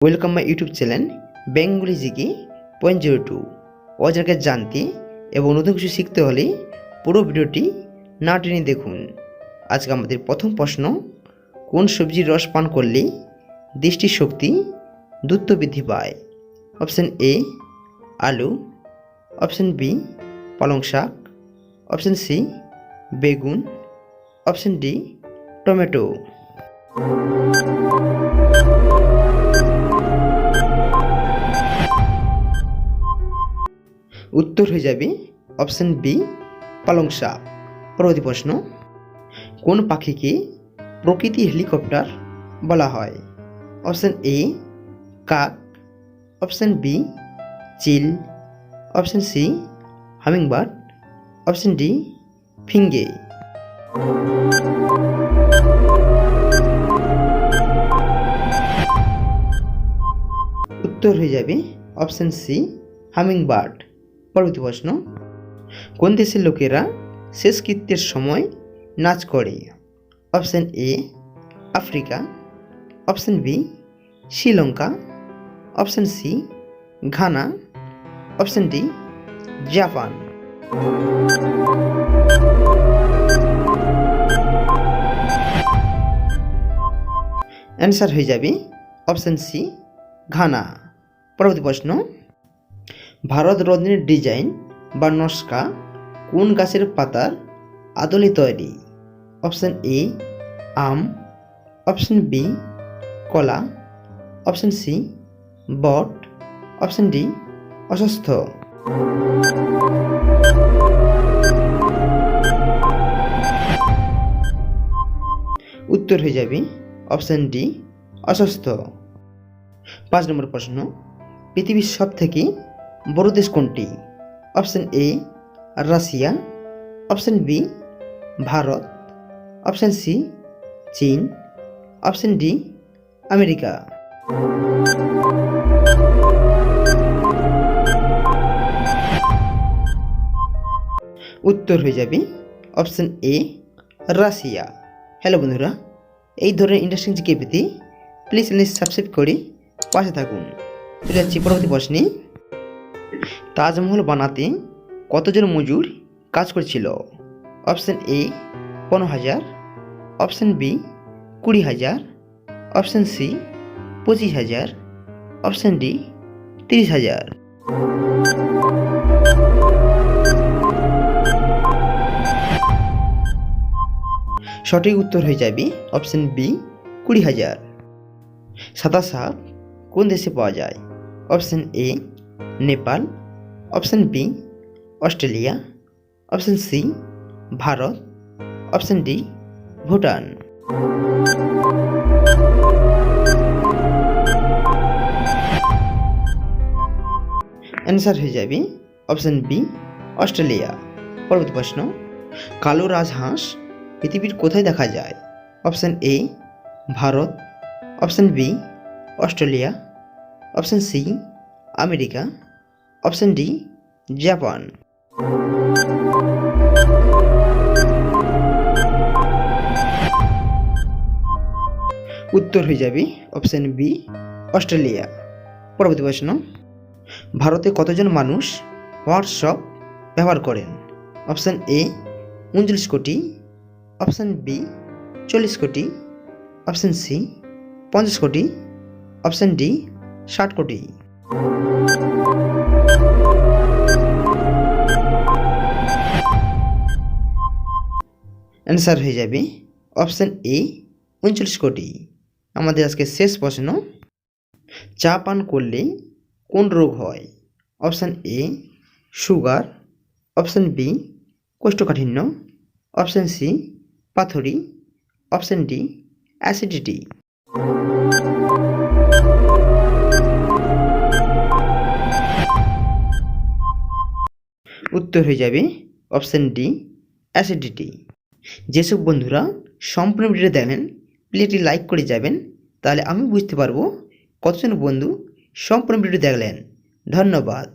Welcome my YouTube channel Bengali GK 0.02। অজানাকে জানতে এবং নতুন কিছু শিখতে হলে পুরো ভিডিওটি না টেনে দেখুন। আজকে আমাদের প্রথম প্রশ্ন, কোন সবজির রস পান করলে দৃষ্টিশক্তি দ্রুত বৃদ্ধি পায়? অপশান এ আলু, অপশান বি পালং শাক, অপশান সি বেগুন, অপশান ডি টমেটো। উত্তর হয়ে যাবে অপশান বি পালং শাক। পরবর্তী প্রশ্ন, কোন পাখিকে প্রকৃতি হেলিকপ্টার বলা হয়? অপশান এ কাক, অপশান বি চিল, option C hummingbird, option D ফিঙ্গে। উত্তর হয়ে যাবে অপশান সি হামিংবার্ড। পরবর্তী প্রশ্ন, কোন দেশের লোকেরা শেষকৃত্যের সময় নাচ করে? Option A Africa, option B Sri Lanka, option C Ghana, option D Japan. Answer হয়ে যাবে অপশান সি ঘানা। পরবর্তী প্রশ্ন, ভারত রত্নের ডিজাইন বা নকশা কোন গাছের পাতার আদলে তৈরি? অপশান এ আম, অপশান বি কলা, অপশান সি বট, অপশান ডি অশ্বত্থ। উত্তর হয়ে যাবে অপশান ডি অশ্বত্থ। 5 নম্বর প্রশ্ন, পৃথিবীর সব থেকে বড় দেশ কোনটি? Option A Russia, option B Bharat, option C চীন, অপশান ডি আমেরিকা। উত্তর হয়ে যাবে অপশান এ রাশিয়া। হ্যালো বন্ধুরা, এই ধরনের ইন্টারেস্টিং জিকে পেতে প্লিজ চ্যানেল সাবস্ক্রাইব করে পাশে থাকুন। চলে যাচ্ছি পরবর্তী প্রশ্নে, তাজমহল বানাতে কতজন মজুর কাজ করেছিল? Option A 15,000, option B 20,000, option C 25,000, option D 30,000। সঠিক উত্তর হয়ে যাবে অপশান বি 20,000। সাদা সাপ কোন দেশে পাওয়া যায়? Option A Nepal, option B Australia, option C Bharat, option D Bhutan. Answer হয়ে যাবে অপশান বি অস্ট্রেলিয়া। পরবর্তী প্রশ্ন, কালো রাজহাঁস পৃথিবীর কোথায় দেখা যায়? Option A Bharat, option B Australia, option C America, option D Japan. উত্তর হয়ে যাবে অপশান বি অস্ট্রেলিয়া। পরবর্তী প্রশ্ন, ভারতে কতজন মানুষ হোয়াটসঅ্যাপ ব্যবহার করেন? অপশান এ 39 কোটি, অপশান বি 40 কোটি, অপশান সি 50 কোটি, অপশান ডি 60 কোটি। অ্যান্সার হয়ে যাবে অপশান এ 39 কোটি। আমাদের আজকে শেষ প্রশ্ন, চা পান করলে কোন রোগ হয়? Option A sugar, option B কোষ্ঠকাঠিন্য, অপশান সি পাথরি, অপশান ডি অ্যাসিডিটি। উত্তর হয়ে যাবে অপশান ডি অ্যাসিডিটি। যেসব বন্ধুরা সম্পূর্ণ ভিডিও দেখেন প্লিজ একটি লাইক করে যাবেন, তাহলে আমি বুঝতে পারবো কতজন বন্ধু সম্পূর্ণ ভিডিও দেখলেন। ধন্যবাদ।